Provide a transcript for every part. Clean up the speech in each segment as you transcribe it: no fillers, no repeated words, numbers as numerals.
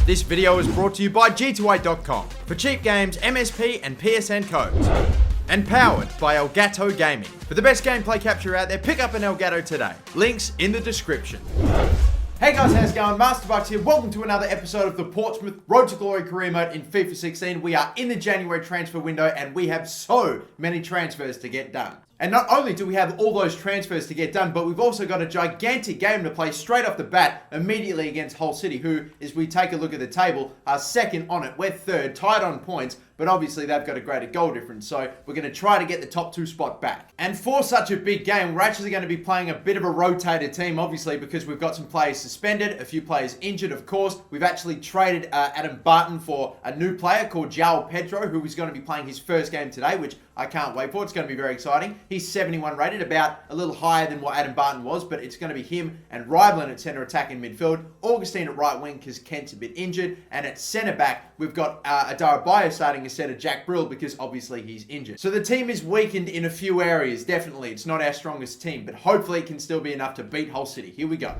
This video is brought to you by G2A.com for cheap games, MSP and PSN codes. And powered by Elgato Gaming. For the best gameplay capture out there, pick up an Elgato today. Links in the description. Hey guys, how's it going? MasterBucks here. Welcome to another episode of the Portsmouth Road to Glory career mode in FIFA 16. We are in the January transfer window and we have so many transfers to get done. And not only do we have all those transfers to get done, but we've also got a gigantic game to play straight off the bat immediately against Hull City, who, as we take a look at the table, are second on it. We're third, tied on points, but obviously they've got a greater goal difference, so we're going to try to get the top 2 spot back. And for such a big game, we're actually going to be playing a bit of a rotated team, obviously, because we've got some players suspended, a few players injured, of course. We've actually traded Adam Barton for a new player called João Pedro, who is going to be playing his first game today, which I can't wait for. It's going to be very exciting. He's 71 rated, about a little higher than what Adam Barton was, but it's going to be him and Ryblen at centre attack in midfield, Augustine at right wing because Kent's a bit injured, and at centre back, we've got Adarabayo starting instead of Jack Brill because obviously he's injured. So the team is weakened in a few areas, definitely. It's not our strongest team, but hopefully it can still be enough to beat Hull City. Here we go.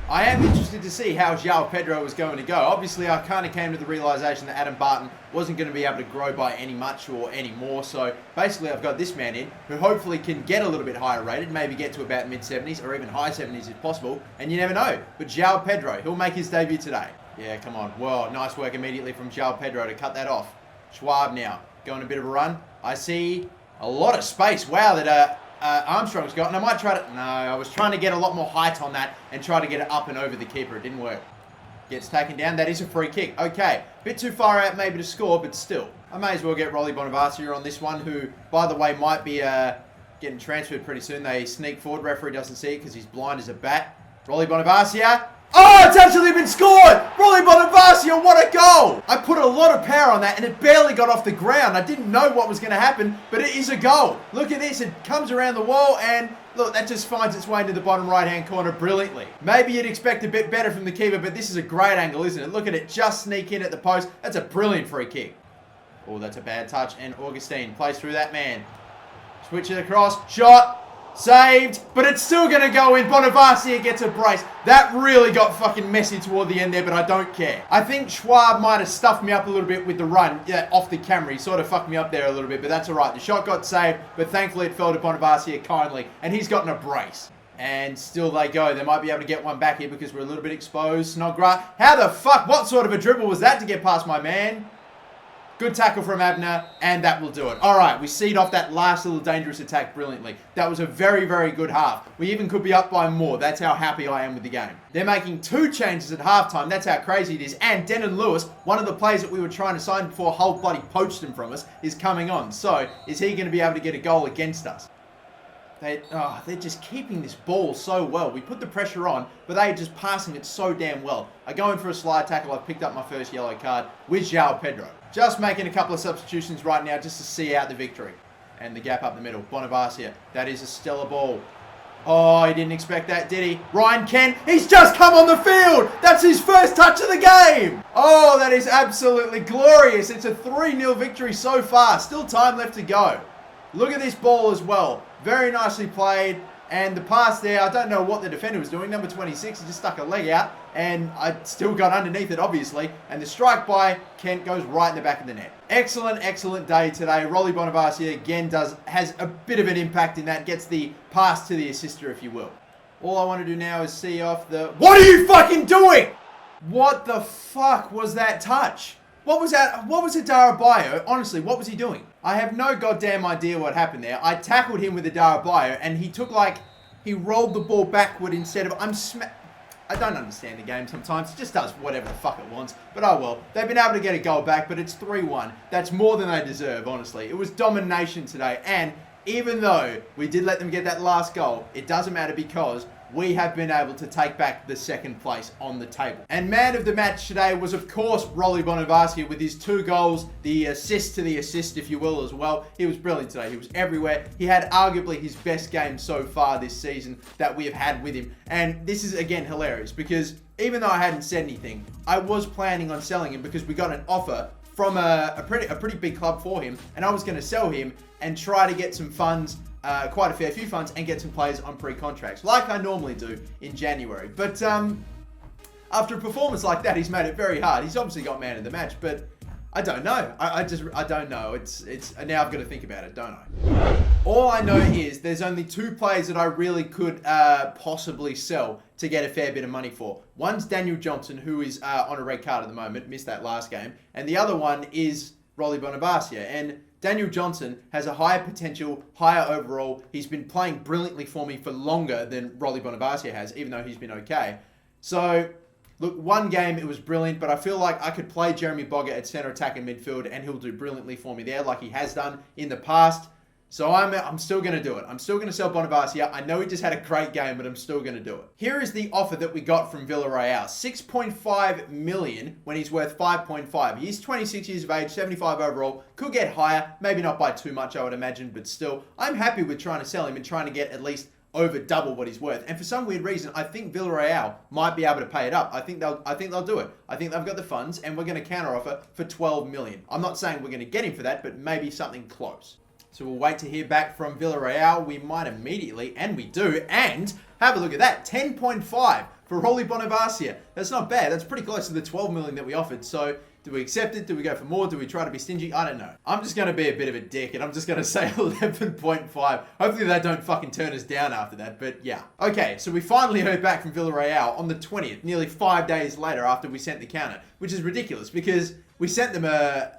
I am interested to see how João Pedro is going to go. Obviously, I kind of came to the realization that Adam Barton wasn't going to be able to grow by any much or any more. So basically, I've got this man in who hopefully can get a little bit higher rated, maybe get to about mid-70s or even high 70s if possible. And you never know. But João Pedro, he'll make his debut today. Yeah, come on. Whoa, nice work immediately from João Pedro to cut that off. Schwab now going a bit of a run. I see a lot of space. Wow, that Armstrong's got, and I might try to, no, I was trying to get a lot more height on that and try to get it up and over the keeper. It didn't work. Gets taken down. That is a free kick. Okay, bit too far out maybe to score, but still. I may as well get Rolly Bonavacia on this one, who, by the way, might be getting transferred pretty soon. They sneak forward. Referee doesn't see it because he's blind as a bat. Rolly Bonavacia. Oh, it's actually been scored! Rolly Bonavacia, what a goal! I put a lot of power on that and it barely got off the ground. I didn't know what was going to happen, but it is a goal. Look at this, it comes around the wall and look, that just finds its way into the bottom right-hand corner brilliantly. Maybe you'd expect a bit better from the keeper, but this is a great angle, isn't it? Look at it, just sneak in at the post. That's a brilliant free kick. Oh, that's a bad touch, and Augustine plays through that man. Switch it across, shot. Saved, but it's still going to go in. Bonavacia gets a brace. That really got fucking messy toward the end there, but I don't care. I think Schwab might have stuffed me up a little bit with the run off the camera. He sort of fucked me up there a little bit, but that's all right. The shot got saved, but thankfully it fell to Bonavacia kindly, and he's gotten a brace. And still they go. They might be able to get one back here because we're a little bit exposed. Snodgrass. How the fuck? What sort of a dribble was that to get past my man? Good tackle from Abner, and that will do it. All right, we seed off that last little dangerous attack brilliantly. That was a very, very good half. We even could be up by more. That's how happy I am with the game. They're making 2 changes at halftime. That's how crazy it is. And Denon Lewis, one of the players that we were trying to sign before Hull bloody poached him from us, is coming on. So, is he going to be able to get a goal against us? They're just keeping this ball so well. We put the pressure on, but they're just passing it so damn well. I go in for a slide tackle. I've picked up my first yellow card with João Pedro. Just making a couple of substitutions right now just to see out the victory. And the gap up the middle. Bonavacia. That is a stellar ball. Oh, he didn't expect that, did he? Ryan Kent, he's just come on the field. That's his first touch of the game. Oh, that is absolutely glorious. It's a 3-0 victory so far. Still time left to go. Look at this ball as well. Very nicely played. And the pass there, I don't know what the defender was doing. Number 26, he just stuck a leg out. And I still got underneath it, obviously. And the strike by Kent goes right in the back of the net. Excellent, excellent day today. Rolly Bonavacia again has a bit of an impact in that. Gets the pass to the assister, if you will. All I want to do now is see off the... What are you fucking doing? What the fuck was that touch? What was that? What was Adarabayo? Honestly, what was he doing? I have no goddamn idea what happened there. I tackled him with Adarabayo and he took he rolled the ball backward instead of... I don't understand the game sometimes. It just does whatever the fuck it wants. But oh well. They've been able to get a goal back, but it's 3-1. That's more than they deserve, honestly. It was domination today. And even though we did let them get that last goal, it doesn't matter because we have been able to take back the second place on the table. And man of the match today was, of course, Rolly Bonavacia with his 2 goals, the assist to the assist, if you will, as well. He was brilliant today. He was everywhere. He had arguably his best game so far this season that we have had with him. And this is, again, hilarious because even though I hadn't said anything, I was planning on selling him because we got an offer from a pretty big club for him, and I was going to sell him and try to get some funds, quite a fair few funds, and get some players on pre-contracts, like I normally do in January. But After a performance like that, he's made it very hard. He's obviously got man of the match, but I don't know. I don't know. It's now I've got to think about it, don't I? All I know is there's only 2 players that I really could possibly sell to get a fair bit of money for. One's Daniel Johnson, who is on a red card at the moment, missed that last game, and the other one is Rolly Bonavacia. And Daniel Johnson has a higher potential, higher overall. He's been playing brilliantly for me for longer than Rolly Bonavacia has, even though he's been okay. So, look, one game it was brilliant, but I feel like I could play Jeremy Boggart at centre attack and midfield, and he'll do brilliantly for me there, like he has done in the past. So I'm still going to do it. I'm still going to sell Bonavacia. I know he just had a great game, but I'm still going to do it. Here is the offer that we got from Villarreal. 6.5 million when he's worth 5.5. He's 26 years of age, 75 overall. Could get higher. Maybe not by too much, I would imagine, but still. I'm happy with trying to sell him and trying to get at least over double what he's worth. And for some weird reason, I think Villarreal might be able to pay it up. I think they'll do it. I think they've got the funds, and we're going to counter offer for 12 million. I'm not saying we're going to get him for that, but maybe something close. So we'll wait to hear back from Villarreal. We might immediately, and we do, and have a look at that. 10.5 for Rolly Bonavacia. That's not bad. That's pretty close to the 12 million that we offered. So do we accept it? Do we go for more? Do we try to be stingy? I don't know. I'm just going to be a bit of a dick, and I'm just going to say 11.5. Hopefully they don't fucking turn us down after that, but yeah. Okay, so we finally heard back from Villarreal on the 20th, nearly 5 days later after we sent the counter, which is ridiculous because we sent them our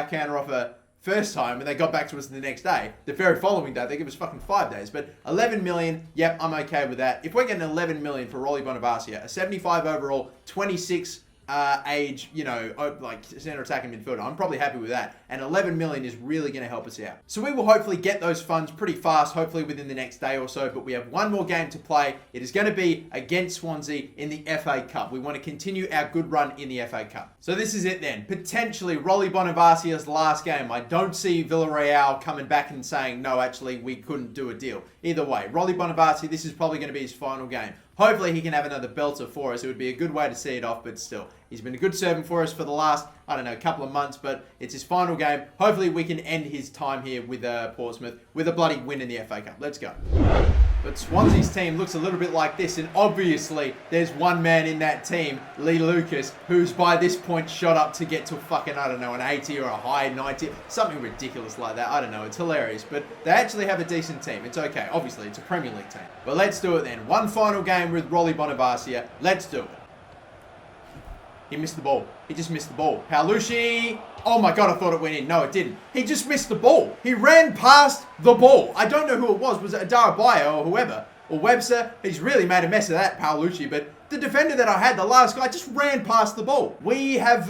counter offer first time, and they got back to us the next day. The very following day, they give us fucking 5 days. But 11 million, yep, I'm okay with that. If we're getting 11 million for Rolly Bonavacia, a 75 overall, 26 age, you know, like center attacking midfielder, I'm probably happy with that. And 11 million is really going to help us out. So we will hopefully get those funds pretty fast, hopefully within the next day or so. But we have one more game to play. It is going to be against Swansea in the FA Cup. We want to continue our good run in the FA Cup. So this is it then. Potentially Rolly Bonavacia's last game. I don't see Villarreal coming back and saying, no, actually, we couldn't do a deal. Either way, Rolly Bonavacia, this is probably going to be his final game. Hopefully he can have another belter for us. It would be a good way to see it off, but still. He's been a good servant for us for the last, I don't know, couple of months, but it's his final game. Hopefully we can end his time here with Portsmouth with a bloody win in the FA Cup. Let's go. But Swansea's team looks a little bit like this, and obviously there's one man in that team, Lee Lucas, who's by this point shot up to get to fucking, I don't know, an 80 or a high 90, something ridiculous like that. I don't know, it's hilarious, but they actually have a decent team. It's okay. Obviously, it's a Premier League team. But let's do it then. One final game with Rolly Bonavacia. Let's do it. He missed the ball. He just missed the ball. Paolucci. Oh my God, I thought it went in. No, it didn't. He just missed the ball. He ran past the ball. I don't know who it was. Was it Adarabayo or whoever? Or Webster? He's really made a mess of that, Paolucci. But the defender that I had, the last guy, just ran past the ball. We have,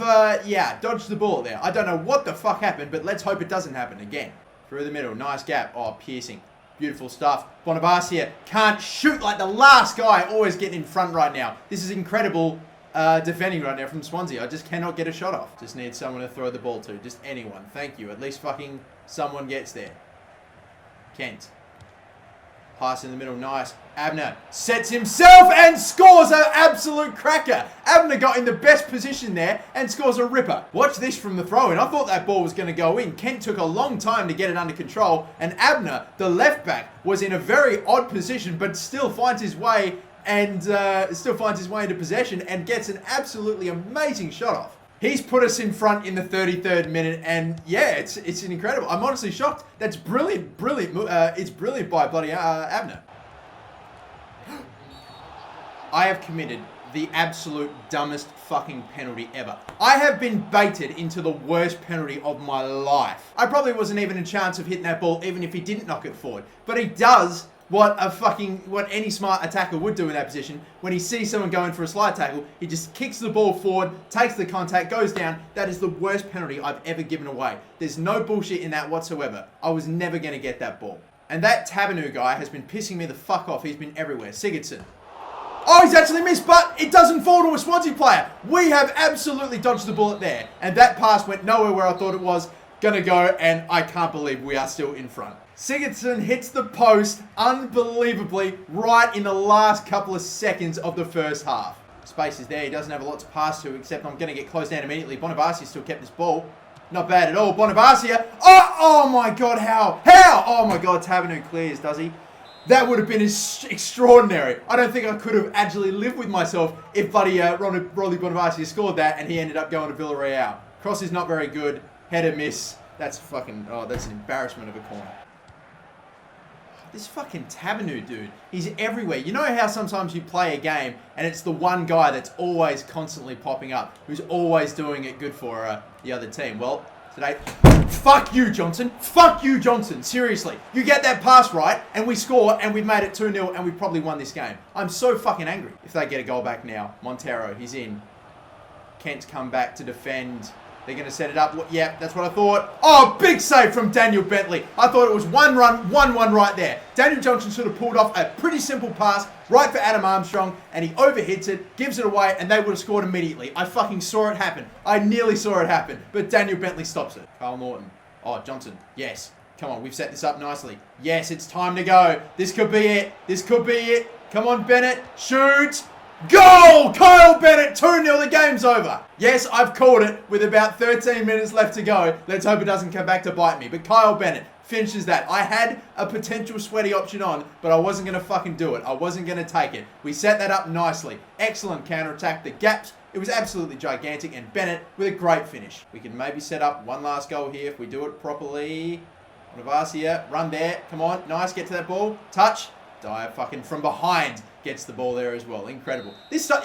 dodged the ball there. I don't know what the fuck happened, but let's hope it doesn't happen again. Through the middle. Nice gap. Oh, piercing. Beautiful stuff. Bonavacia can't shoot like the last guy. Always getting in front right now. This is incredible defending right now from Swansea. I just cannot get a shot off. Just need someone to throw the ball to. Just anyone. Thank you. At least fucking someone gets there. Kent. Pass in the middle. Nice. Abner sets himself and scores an absolute cracker. Abner got in the best position there and scores a ripper. Watch this from the throw-in. I thought that ball was going to go in. Kent took a long time to get it under control. And Abner, the left back, was in a very odd position but still finds his way into possession and gets an absolutely amazing shot off. He's put us in front in the 33rd minute, and yeah, it's incredible. I'm honestly shocked. That's brilliant. It's brilliant by bloody Abner. I have committed the absolute dumbest fucking penalty ever. I have been baited into the worst penalty of my life. I probably wasn't even a chance of hitting that ball even if he didn't knock it forward. But he does what any smart attacker would do in that position. When he sees someone going for a slide tackle, he just kicks the ball forward, takes the contact, goes down. That is the worst penalty I've ever given away. There's no bullshit in that whatsoever. I was never going to get that ball. And that Tabanu guy has been pissing me the fuck off. He's been everywhere. Sigurdsson. Oh, he's actually missed, but it doesn't fall to a Swansea player. We have absolutely dodged the bullet there. And that pass went nowhere where I thought it was going to go, and I can't believe we are still in front. Sigurdsson hits the post unbelievably right in the last couple of seconds of the first half. Space is there. He doesn't have a lot to pass to, except I'm going to get closed down immediately. Bonavacia still kept this ball. Not bad at all. Bonavacia. Oh my God, how? Oh my God, Tabanu clears, does he? That would have been extraordinary. I don't think I could have actually lived with myself if bloody Rolly Bonavacia scored that and he ended up going to Villarreal. Cross is not very good. Header miss. That's fucking... Oh, that's an embarrassment of a corner. This fucking Tabanu dude, he's everywhere. You know how sometimes you play a game and it's the one guy that's always constantly popping up, who's always doing it good for the other team. Well, today... Fuck you, Johnson. Fuck you, Johnson. Seriously. You get that pass right, and we score, and we've made it 2-0, and we've probably won this game. I'm so fucking angry. If they get a goal back now, Montero, he's in. Kent's come back to defend. They're going to set it up. Yeah, that's what I thought. Oh, big save from Daniel Bentley. I thought it was 1-1 right there. Daniel Johnson should have pulled off a pretty simple pass right for Adam Armstrong, and he overhits it, gives it away, and they would have scored immediately. I fucking saw it happen. I nearly saw it happen, but Daniel Bentley stops it. Kyle Norton. Oh, Johnson. Yes. Come on, we've set this up nicely. Yes, it's time to go. This could be it. This could be it. Come on, Bennett. Shoot. Goal! Kyle Bennett, 2-0, the game's over. Yes, I've called it with about 13 minutes left to go. Let's hope it doesn't come back to bite me. But Kyle Bennett finishes that. I had a potential sweaty option on, but I wasn't going to fucking do it. I wasn't going to take it. We set that up nicely. Excellent counter-attack. The gaps, it was absolutely gigantic. And Bennett with a great finish. We can maybe set up one last goal here if we do it properly. Bonavacia, run there. Come on, nice, get to that ball. Touch. Dyer fucking from behind gets the ball there as well. Incredible.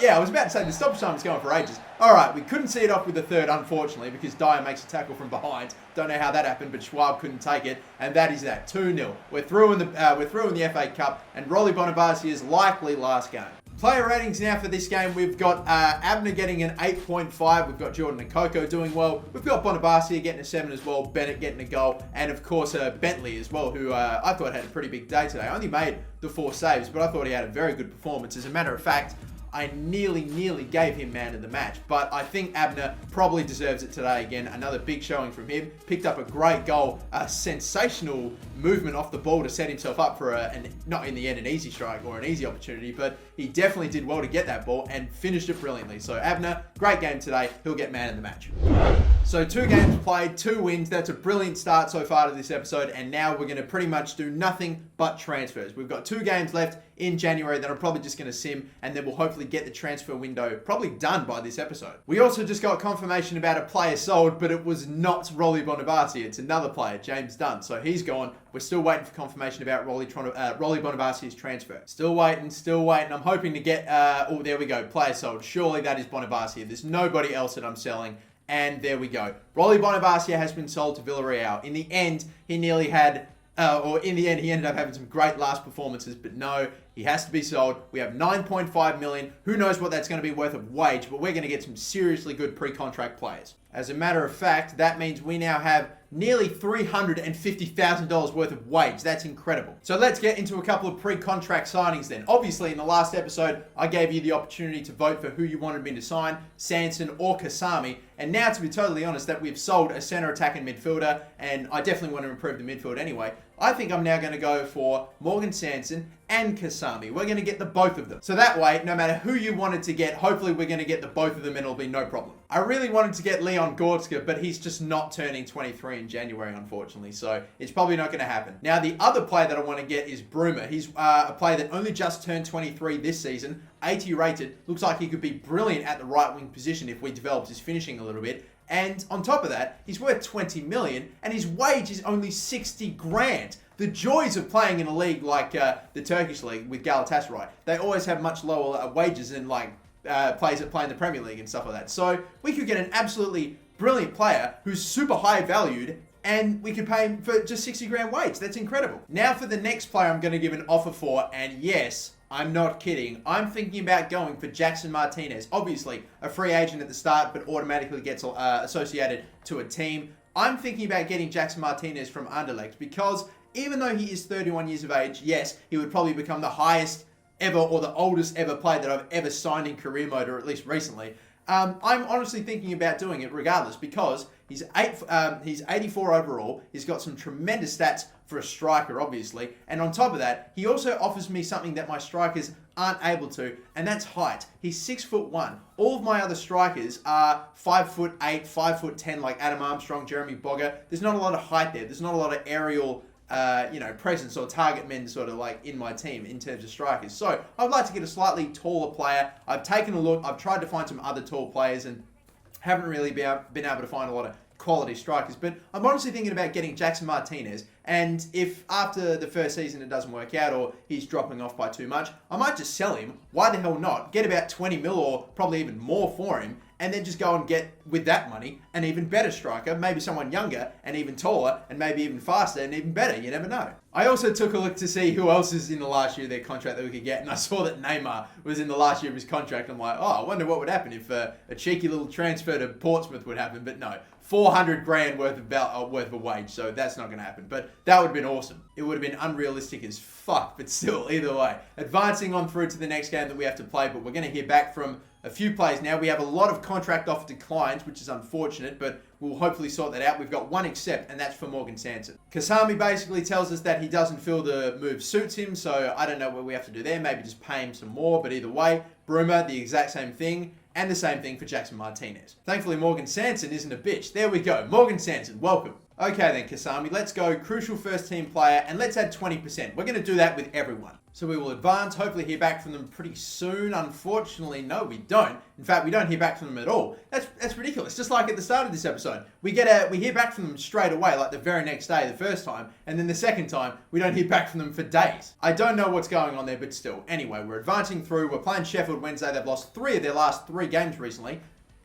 Yeah, I was about to say the stoppage time was going for ages. All right, we couldn't see it off with the third, unfortunately, because Dyer makes a tackle from behind. Don't know how that happened, but Schwab couldn't take it, and that is that. 2-0. We're through in the FA Cup, and Rolly Bonavacia's likely last game. Player ratings now for this game. We've got Abner getting an 8.5. We've got Jordan and Coco doing well. We've got Bonavacia getting a 7 as well. Bennett getting a goal. And, of course, Bentley as well, who I thought had a pretty big day today. Only made the 4 saves, but I thought he had a very good performance. As a matter of fact, I nearly gave him man of the match. But I think Abner probably deserves it today again. Another big showing from him. Picked up a great goal. A sensational movement off the ball to set himself up for not in the end an easy strike or an easy opportunity, but he definitely did well to get that ball and finished it brilliantly. So Abner, great game today. He'll get man of the match. So 2 games played, 2 wins. That's a brilliant start so far to this episode. And now we're going to pretty much do nothing but transfers. We've got 2 games left in January that I'm probably just going to sim, and then we'll hopefully get the transfer window probably done by this episode. We also just got confirmation about a player sold, but it was not Rolly Bonavacia. It's another player, James Dunn. So he's gone. We're still waiting for confirmation about Rolly Bonavacia's transfer. Still waiting. I'm hoping to get... oh, there we go. Player sold. Surely that is Bonavacia. There's nobody else that I'm selling. And there we go. Rolly Bonavacia has been sold to Villarreal. In the end, he nearly had... he ended up having some great last performances, but no, he has to be sold. We have 9.5 million. Who knows what that's going to be worth of wage, but we're going to get some seriously good pre-contract players. As a matter of fact, that means we now have nearly $350,000 worth of wage. That's incredible. So let's get into a couple of pre-contract signings then. Obviously, in the last episode, I gave you the opportunity to vote for who you wanted me to sign, Sanson or Kasami. And now, to be totally honest, that we've sold a center attacking midfielder, and I definitely want to improve the midfield anyway, I think I'm now going to go for Morgan Sanson and Kasami. We're going to get the both of them. So that way, no matter who you wanted to get, hopefully we're going to get the both of them and it'll be no problem. I really wanted to get Leon Goretzka, but he's just not turning 23 in January, unfortunately. So it's probably not going to happen. Now, the other player that I want to get is Bruma. He's a player that only just turned 23 this season, 80 rated. Looks like he could be brilliant at the right wing position if we developed his finishing a little bit. And on top of that, he's worth 20 million and his wage is only 60 grand. The joys of playing in a league like the Turkish league with Galatasaray, they always have much lower wages than like players that play in the Premier League and stuff like that. So we could get an absolutely brilliant player who's super high valued and we could pay him for just 60 grand wage. That's incredible. Now for the next player I'm going to give an offer for, and yes, I'm not kidding. I'm thinking about going for Jackson Martinez. Obviously, a free agent at the start, but automatically gets associated to a team. I'm thinking about getting Jackson Martinez from Anderlecht because even though he is 31 years of age, yes, he would probably become the highest ever or the oldest ever player that I've ever signed in career mode, or at least recently. I'm honestly thinking about doing it regardless because he's 84 overall. He's got some tremendous stats for a striker, obviously. And on top of that, he also offers me something that my strikers aren't able to, and that's height. He's 6'1". All of my other strikers are 5'8", 5'10", like Adam Armstrong, Jeremy Bogger. There's not a lot of height there. There's not a lot of aerial presence or target men sort of like in my team in terms of strikers. So I'd like to get a slightly taller player. I've taken a look. I've tried to find some other tall players and haven't really been able to find a lot of quality strikers. But I'm honestly thinking about getting Jackson Martinez. And if after the first season it doesn't work out or he's dropping off by too much, I might just sell him. Why the hell not? Get about 20 mil or probably even more for him. And then just go and get, with that money, an even better striker, maybe someone younger and even taller and maybe even faster and even better. You never know. I also took a look to see who else is in the last year of their contract that we could get, and I saw that Neymar was in the last year of his contract. I'm like, oh, I wonder what would happen if a cheeky little transfer to Portsmouth would happen. But no, 400 grand worth of a wage, so that's not going to happen. But that would have been awesome. It would have been unrealistic as fuck, but still, either way. Advancing on through to the next game that we have to play, but we're going to hear back from a few players now. We have a lot of contract offer declines, which is unfortunate, but we'll hopefully sort that out. We've got one accept, and that's for Morgan Sanson. Kasami basically tells us that he doesn't feel the move suits him, so I don't know what we have to do there. Maybe just pay him some more, but either way, Bruma, the exact same thing, and the same thing for Jackson Martinez. Thankfully, Morgan Sanson isn't a bitch. There we go. Morgan Sanson, welcome. Okay then, Kasami, let's go crucial first team player, and let's add 20%. We're going to do that with everyone. So we will advance, hopefully hear back from them pretty soon. Unfortunately, no, we don't. In fact, we don't hear back from them at all. That's ridiculous. Just like at the start of this episode. We hear back from them straight away, like the very next day, the first time, and then the second time, we don't hear back from them for days. I don't know what's going on there, but still. Anyway, we're advancing through. We're playing Sheffield Wednesday. They've lost 3 of their last 3 games recently.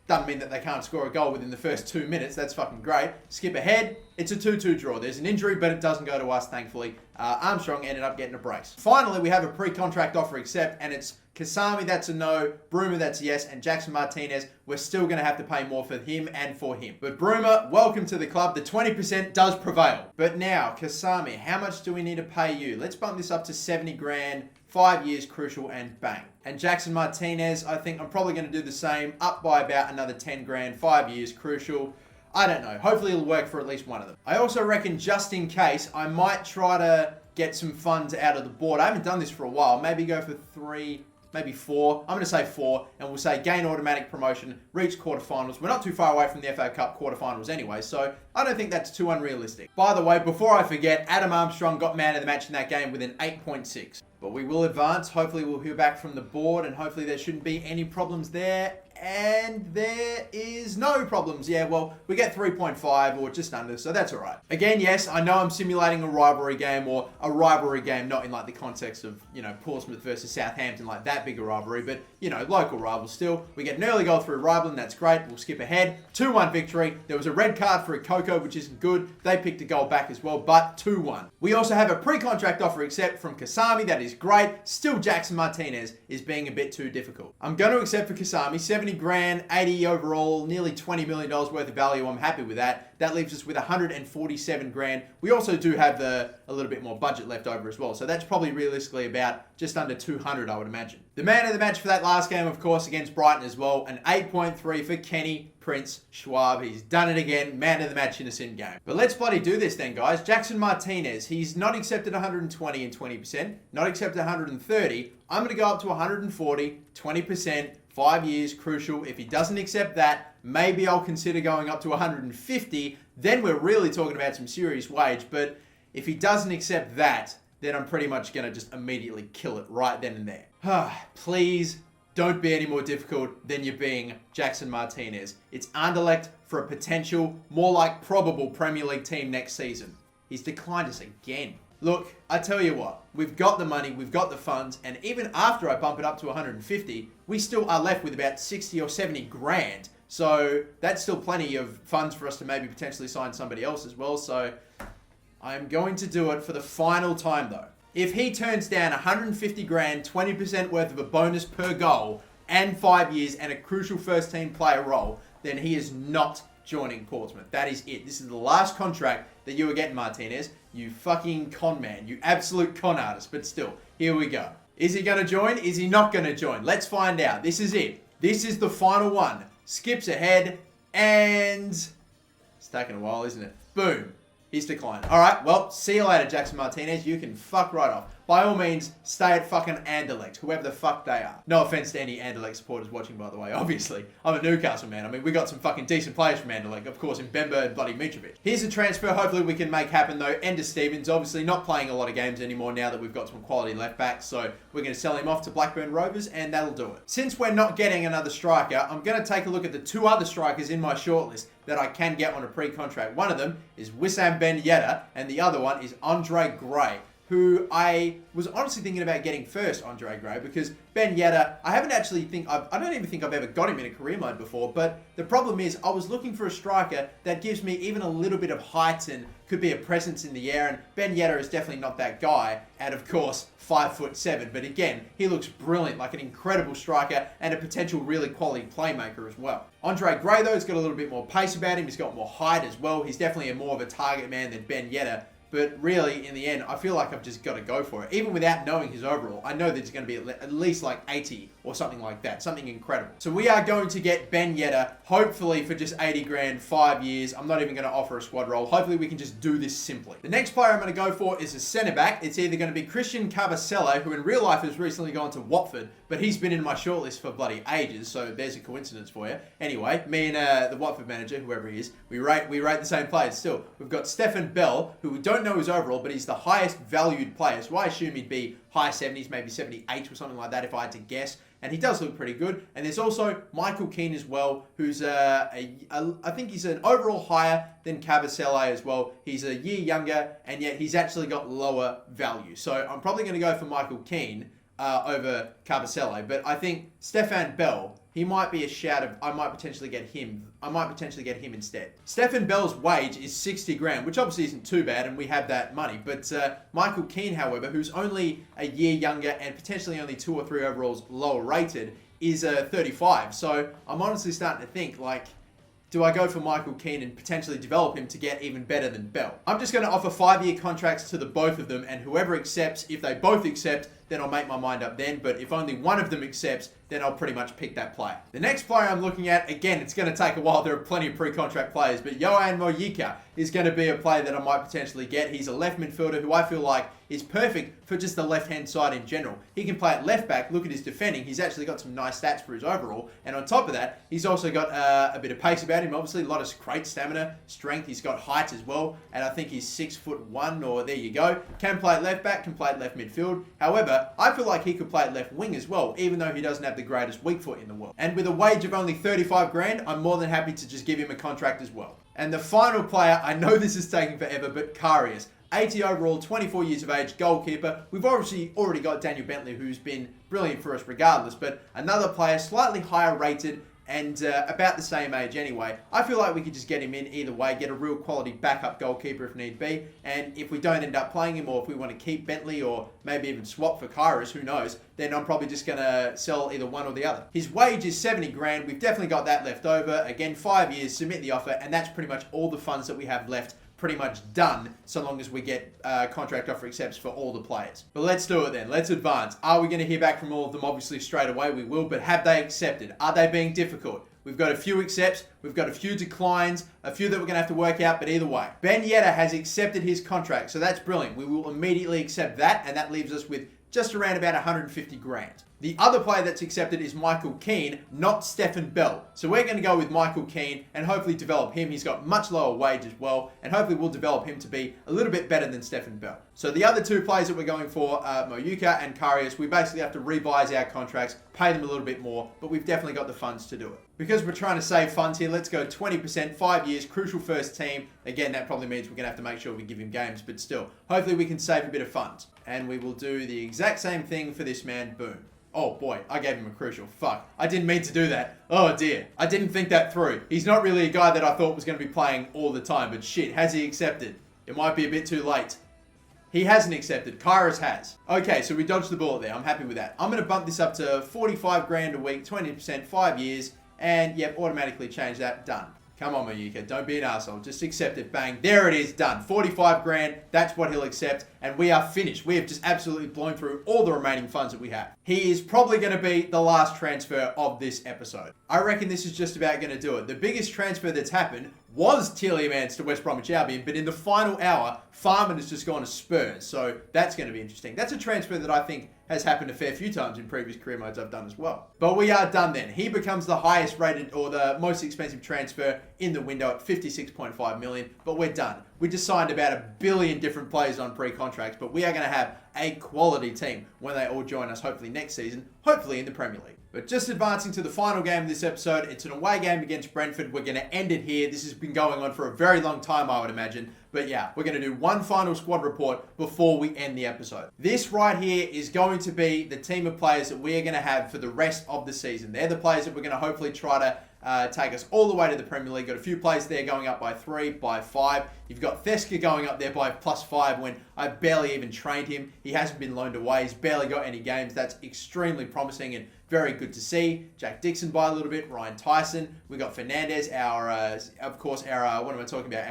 Doesn't mean that they can't score a goal within the first 2 minutes. That's fucking great. Skip ahead. It's a 2-2 draw. There's an injury, but it doesn't go to us, thankfully. Armstrong ended up getting a brace. Finally, we have a pre-contract offer accept, and it's Kasami, that's a no. Bruma, that's a yes. And Jackson Martinez, we're still going to have to pay more for him and for him. But Bruma, welcome to the club. The 20% does prevail. But now, Kasami, how much do we need to pay you? Let's bump this up to 70 grand. 5 years, crucial, and bang. And Jackson Martinez, I think I'm probably going to do the same, up by about another 10 grand, 5 years, crucial. I don't know. Hopefully it'll work for at least one of them. I also reckon, just in case, I might try to get some funds out of the board. I haven't done this for a while. Maybe go for 3, maybe 4. I'm going to say 4, and we'll say gain automatic promotion, reach quarterfinals. We're not too far away from the FA Cup quarterfinals anyway, so I don't think that's too unrealistic. By the way, before I forget, Adam Armstrong got man of the match in that game with an 8.6. But we will advance. Hopefully we'll hear back from the board, and hopefully there shouldn't be any problems there. And there is no problems. Yeah, well, we get 3.5 or just under, so that's all right. Again, yes, I know I'm simulating a rivalry game, or a rivalry game, not in like the context of, Portsmouth versus Southampton, like that big a rivalry, but, local rivals still. We get an early goal through Ryblin, that's great. We'll skip ahead. 2-1 victory. There was a red card for a Coco, which isn't good. They picked a goal back as well, but 2-1. We also have a pre-contract offer accept from Kasami. That is great. Still, Jackson Martinez is being a bit too difficult. I'm going to accept for Kasami. 70 grand, 80 overall, nearly $20 million worth of value. I'm happy with that. That leaves us with 147 grand. We also do have a little bit more budget left over as well. So that's probably realistically about just under 200, I would imagine. The man of the match for that last game, of course, against Brighton as well. An 8.3 for Kenny Prince Schwab. He's done it again. Man of the match in a sin game. But let's bloody do this then, guys. Jackson Martinez. He's not accepted 120 and 20%. Not accepted 130. I'm going to go up to 140, 20%. 5 years, crucial. If he doesn't accept that, maybe I'll consider going up to 150. Then we're really talking about some serious wage. But if he doesn't accept that, then I'm pretty much going to just immediately kill it right then and there. Please don't be any more difficult than you're being, Jackson Martinez. It's Anderlecht for a potential, more like probable Premier League team next season. He's declined us again. Look, I tell you what, we've got the money, we've got the funds, and even after I bump it up to 150, we still are left with about 60 or 70 grand. So that's still plenty of funds for us to maybe potentially sign somebody else as well. So I'm going to do it for the final time though. If he turns down 150 grand, 20% worth of a bonus per goal, and 5 years, and a crucial first team player role, then he is not joining Portsmouth. That is it. This is the last contract that you are getting, Martinez. You fucking con man. You absolute con artist. But still, here we go. Is he going to join? Is he not going to join? Let's find out. This is it. This is the final one. Skips ahead, and it's taking a while, isn't it? Boom. He's declined. All right, well, see you later, Jackson Martinez. You can fuck right off. by all means, stay at fucking Anderlecht, whoever the fuck they are. No offense to any Anderlecht supporters watching, by the way, obviously. I'm a Newcastle man. I mean, we got some fucking decent players from Anderlecht, of course, in Bemba and bloody Mitrovic. Here's a transfer hopefully we can make happen, though. Ender Stevens, obviously not playing a lot of games anymore now that we've got some quality left backs, so we're going to sell him off to Blackburn Rovers, and that'll do it. Since we're not getting another striker, I'm going to take a look at the two other strikers in my shortlist that I can get on a pre-contract. One of them is Wissam Ben Yedder, and the other one is Andre Gray, who I was honestly thinking about getting first, Andre Gray, because Ben Yedder, I don't even think I've ever got him in a career mode before, but the problem is I was looking for a striker that gives me even a little bit of height and could be a presence in the air, and Ben Yedder is definitely not that guy, and of course, 5'7", but again, he looks brilliant, like an incredible striker and a potential really quality playmaker as well. Andre Gray, though, has got a little bit more pace about him, he's got more height as well, he's definitely more of a target man than Ben Yedder. But really, in the end, I feel like I've just got to go for it. Even without knowing his overall, I know that he's going to be at least like 80 or something like that. Something incredible. So we are going to get Ben Yedder, hopefully for just 80 grand, 5 years. I'm not even going to offer a squad role. Hopefully we can just do this simply. The next player I'm going to go for is a centre back. It's either going to be Christian Carvacello, who in real life has recently gone to Watford, but he's been in my shortlist for bloody ages, so there's a coincidence for you. Anyway, me and the Watford manager, whoever he is, we rate the same players still. We've got Stefan Bell, who we don't know his overall, but he's the highest valued player, so I assume he'd be high 70s, maybe 78 or something like that if I had to guess. And he does look pretty good. And there's also Michael Keane as well, who's I think he's an overall higher than Carvacello as well. He's a year younger, and yet he's actually got lower value. So I'm probably going to go for Michael Keane over Carvacello. But I think Stefan Bell, he might be a shout of, I might potentially get him instead. Stefan Bell's wage is 60 grand, which obviously isn't too bad, and we have that money. But Michael Keane, however, who's only a year younger and potentially only 2 or 3 overalls lower rated, is 35. So I'm honestly starting to think, like, do I go for Michael Keane and potentially develop him to get even better than Bell? I'm just going to offer 5-year contracts to the both of them, and whoever accepts, if they both accept, then I'll make my mind up then. But if only one of them accepts, then I'll pretty much pick that player. The next player I'm looking at, again, it's going to take a while. There are plenty of pre-contract players, but Yohan Mojica is going to be a player that I might potentially get. He's a left midfielder who I feel like is perfect for just the left-hand side in general. He can play at left back. Look at his defending. He's actually got some nice stats for his overall. And on top of that, he's also got a bit of pace about him. Obviously, a lot of great stamina, strength. He's got height as well. And I think he's 6'1", or there you go. Can play at left back, can play at left midfield. However, I feel like he could play at left wing as well, even though he doesn't have the greatest weak foot in the world. And with a wage of only 35 grand, I'm more than happy to just give him a contract as well. And the final player, I know this is taking forever, but Karius. 80 overall, 24 years of age, goalkeeper. We've obviously already got Daniel Bentley, who's been brilliant for us regardless, but another player slightly higher rated and about the same age anyway. I feel like we could just get him in either way, get a real quality backup goalkeeper if need be, and if we don't end up playing him, or if we want to keep Bentley or maybe even swap for Kairos, who knows, then I'm probably just going to sell either one or the other. His wage is 70 grand. We've definitely got that left over. Again, 5 years, submit the offer, and that's pretty much all the funds that we have left pretty much done, so long as we get contract offer accepts for all the players. But let's do it then. Let's advance. Are we going to hear back from all of them? Obviously straight away we will, but have they accepted? Are they being difficult? We've got a few accepts, we've got a few declines, a few that we're going to have to work out, but either way. Ben Yedder has accepted his contract, so that's brilliant. We will immediately accept that, and that leaves us with just around about 150 grand. The other player that's accepted is Michael Keane, not Stefan Bell. So we're going to go with Michael Keane and hopefully develop him. He's got much lower wage as well, and hopefully we'll develop him to be a little bit better than Stefan Bell. So the other two players that we're going for are Mojica and Karius. We basically have to revise our contracts, pay them a little bit more, but we've definitely got the funds to do it. Because we're trying to save funds here, let's go 20%, 5 years, crucial first team. Again, that probably means we're going to have to make sure we give him games, but still, hopefully we can save a bit of funds. And we will do the exact same thing for this man, boom. Oh boy, I gave him a crucial. Fuck. I didn't mean to do that. Oh dear. I didn't think that through. He's not really a guy that I thought was going to be playing all the time, but shit, has he accepted? It might be a bit too late. He hasn't accepted. Kairos has. Okay, so we dodged the bullet there. I'm happy with that. I'm going to bump this up to 45 grand a week, 20%, 5 years, and yep, automatically change that. Done. Come on, Mojica, don't be an asshole. Just accept it. Bang. There it is. Done. 45 grand. That's what he'll accept. And we are finished. We have just absolutely blown through all the remaining funds that we have. He is probably going to be the last transfer of this episode. I reckon this is just about going to do it. The biggest transfer that's happened was Tielemans to West Bromwich Albion, but in the final hour, Farman has just gone to Spurs. So that's going to be interesting. That's a transfer that I think has happened a fair few times in previous career modes I've done as well. But we are done then. He becomes the highest rated or the most expensive transfer in the window at 56.5 million, but we're done. We just signed about 1 billion different players on pre-contracts, but we are going to have a quality team when they all join us, hopefully next season, hopefully in the Premier League. But just advancing to the final game of this episode, it's an away game against Brentford. We're going to end it here. This has been going on for a very long time, I would imagine. But yeah, we're going to do one final squad report before we end the episode. This right here is going to be the team of players that we are going to have for the rest of the season. They're the players that we're going to hopefully try to take us all the way to the Premier League. Got a few players there going up by 3, by 5. You've got Theska going up there by +5 when I barely even trained him. He hasn't been loaned away. He's barely got any games. That's extremely promising and very good to see. Jack Dixon by a little bit. Ryan Tyson. We got Fernandez, our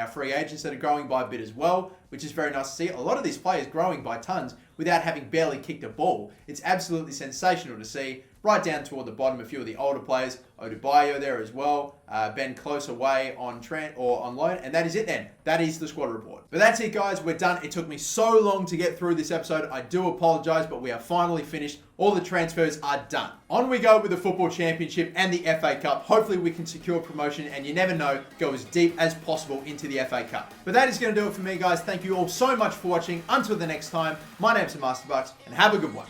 free agents that are growing by a bit as well, which is very nice to see. A lot of these players growing by tons without having barely kicked a ball. It's absolutely sensational to see. Right down toward the bottom, a few of the older players. Odubayo there as well. Ben Close away on loan. And that is it then. That is the squad report. But that's it, guys. We're done. It took me so long to get through this episode. I do apologize, but we are finally finished. All the transfers are done. On we go with the Football Championship and the FA Cup. Hopefully we can secure promotion and you never know, go as deep as possible into the FA Cup. But that is going to do it for me, guys. Thank you all so much for watching. Until the next time, my name's MasterBucks and have a good one.